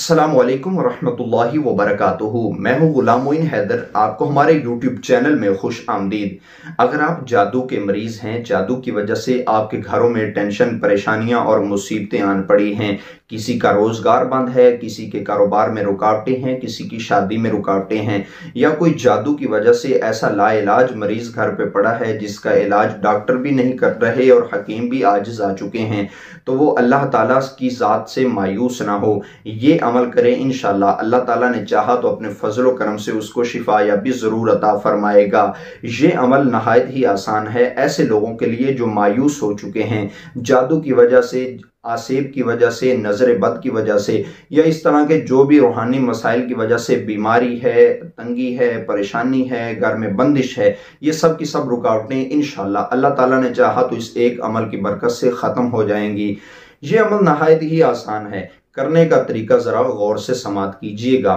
अस्सलाम वालेकुम वरहमतुल्लाहि वबरकातुहू। मैं हूँ गुलाम मोइन हैदर, आपको हमारे यूट्यूब चैनल में खुश आमदीद। अगर आप जादू के मरीज हैं, जादू की वजह से आपके घरों में टेंशन, परेशानियां और मुसीबतें आन पड़ी हैं, किसी का रोजगार बंद है, किसी के कारोबार में रुकावटें हैं, किसी की शादी में रुकावटें हैं, या कोई जादू की वजह से ऐसा लाइलाज मरीज घर पे पड़ा है जिसका इलाज डॉक्टर भी नहीं कर रहे और हकीम भी आजिज आ चुके हैं, तो वो अल्लाह ताला की ज़ात से मायूस ना हो, ये अमल करें। इंशाल्लाह अल्लाह ताला ने चाहा तो अपने फजल व करम से उसको शिफा या भी ज़रूर अता फरमाएगा। ये अमल नहायत ही आसान है ऐसे लोगों के लिए जो मायूस हो चुके हैं, जादू की वजह से, आसेब की वजह से, नजर बद की वजह से, या इस तरह के जो भी रूहानी मसाइल की वजह से बीमारी है, तंगी है, परेशानी है, घर में बंदिश है, ये सब की सब रुकावटें इंशाल्लाह अल्लाह ताला ने चाहा तो इस एक अमल की बरकत से ख़त्म हो जाएंगी। ये अमल नहायत ही आसान है। करने का तरीका ज़रा गौर से समात कीजिएगा।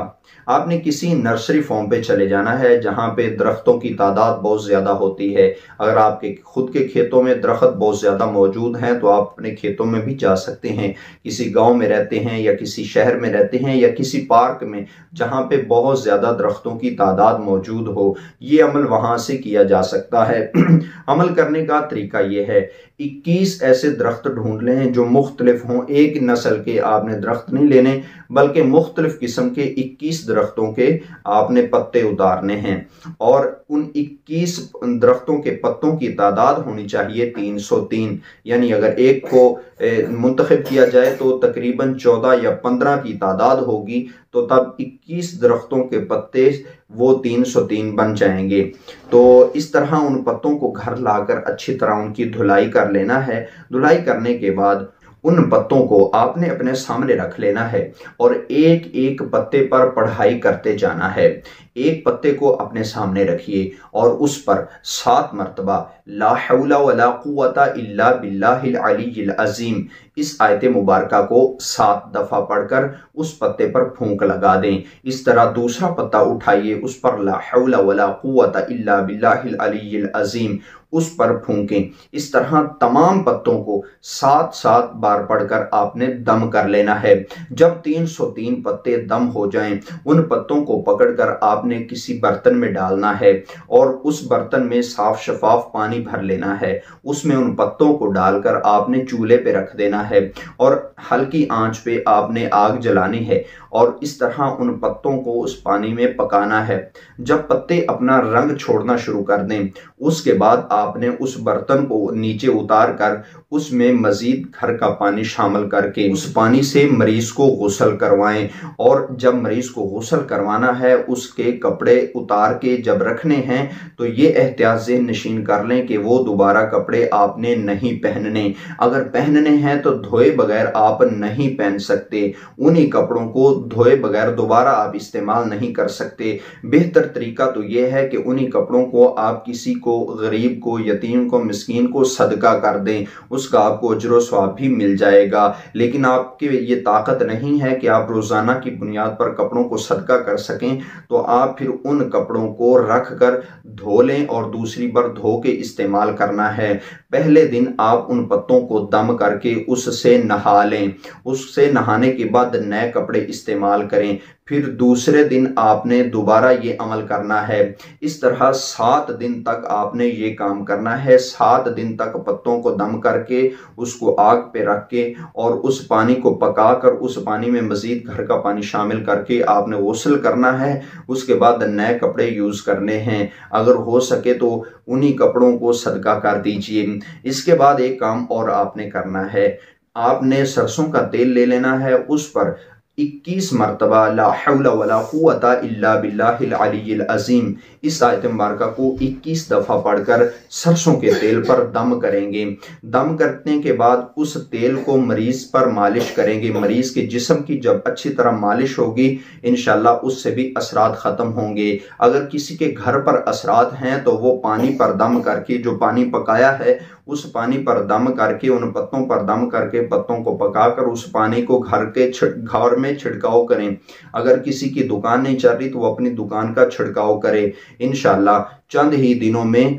आपने किसी नर्सरी फॉर्म पे चले जाना है जहाँ पे दरख्तों की तादाद बहुत ज़्यादा होती है। अगर आपके खुद के खेतों में दरख्त बहुत ज़्यादा मौजूद हैं तो आप अपने खेतों में भी जा सकते हैं। किसी गांव में रहते हैं या किसी शहर में रहते हैं या किसी पार्क में जहाँ पे बहुत ज़्यादा दरख्तों की तादाद मौजूद हो, ये अमल वहाँ से किया जा सकता है। अमल करने का तरीका ये है, 21 ऐसे दरख्त ढूंढ लें जो मुख्तलिफ हों। एक नस्ल के आपने दरख्त नहीं लेने, बल्कि मुख्तलिफ किस्म के 21 दरख्तों के आपने पत्ते उतारने हैं, और उन 21 दरख्तों के पत्तों की तादाद होनी चाहिए 303। यानी अगर एक को मुंतखब किया जाए तो तकरीबन 14 या 15 की तादाद होगी, तो तब 21 दरख्तों के पत्ते वो 303 बन जाएंगे। तो इस तरह उन पत्तों को घर लाकर अच्छी तरह उनकी धुलाई कर लेना है। धुलाई करने के बाद उन पत्तों को आपने अपने सामने रख लेना है और एक एक पत्ते पर पढ़ाई करते जाना है। एक पत्ते को अपने सामने रखिए और उस पर 7 मरतबा ला हौला वला कुव्वता इल्ला बिल्लाहिल अलीय्यिल अज़ीम, इस आयत मुबारका को 7 दफा पढ़कर उस पत्ते पर फूंक लगा दें। इस तरह दूसरा पत्ता उठाइए, उस पर ला हौला वला कुव्वता इल्ला बिल्लाहिल अलीय्यिल अज़ीम, उस पर फूंकें। इस तरह तमाम पत्तों को 7 बार पढ़कर आपने दम कर लेना है। जब 303 पत्ते दम हो जाएं, उन पत्तों को पकड़कर आपने किसी बर्तन में डालना है और उस बर्तन में साफ शफाफ पानी भर लेना है। उसमें उन पत्तों को डालकर आपने चूल्हे पे रख देना है और हल्की आंच पे आपने आग जलानी है और इस तरह उन पत्तों को उस पानी में पकाना है। जब पत्ते अपना रंग छोड़ना शुरू कर दें, उसके बाद आपने उस बर्तन को नीचे उतार कर उसमें मजीद घर का पानी शामिल करके उस पानी से मरीज को गुस्ल करवाएं। और जब मरीज को गुस्ल करवाना है, उसके कपड़े उतार के जब रखने हैं तो ये एहतियात ज़हन नशीन कर लें कि वो दोबारा कपड़े आपने नहीं पहनने। अगर पहनने हैं तो धोए बगैर आप नहीं पहन सकते। उन्हीं कपड़ों को धोए बगैर दोबारा आप इस्तेमाल नहीं कर सकते। बेहतर तरीका तो ये है कि उन्हीं कपड़ों को आप किसी को, गरीब को, यतीम को, मिस्कीन को सदका कर दें, उसका आपको अजर सवाब भी मिल जाएगा। लेकिन आपके ये ताकत नहीं है कि आप रोजाना की बुनियाद पर कपड़ों को सदका कर सकें, तो आप फिर उन कपड़ों को रख कर धो लें और दूसरी बार धो के इस्तेमाल करना है। पहले दिन आप उन पत्तों को दम करके उससे नहा लें। उससे नहाने के बाद नए कपड़े इस्तेमाल करें। फिर दूसरे दिन आपने दोबारा ये अमल करना है। इस तरह 7 दिन तक आपने ये काम करना है। 7 दिन तक पत्तों को दम करके उसको आग पे रख के और उस पानी को पकाकर उस पानी में मजीद घर का पानी शामिल करके आपने गुस्ल करना है। उसके बाद नए कपड़े यूज करने हैं। अगर हो सके तो उन्हीं कपड़ों को सदका कर दीजिए। इसके बाद एक काम और आपने करना है, आपने सरसों का तेल ले लेना है, उस पर 21 मरतबा ला हौला वला कुव्वता इल्ला बिल्लाहिल अलीय्यिल अज़ीम, इस आयत मुबारका को 21 दफ़ा पढ़कर सरसों के तेल पर दम करेंगे। दम करने के बाद उस तेल को मरीज पर मालिश करेंगे। मरीज के जिस्म की जब अच्छी तरह मालिश होगी, इंशाल्लाह उससे भी असरात ख़त्म होंगे। अगर किसी के घर पर असरात हैं तो वो पानी पर दम करके, जो पानी पकाया है उस पानी पर दम करके, उन पत्तों पर दम करके, पत्तों को पकाकर उस पानी को घर में छिड़काव करें। अगर किसी की दुकान नहीं चल रही तो वो अपनी दुकान का छिड़काव करे। इंशाल्लाह चंद ही दिनों में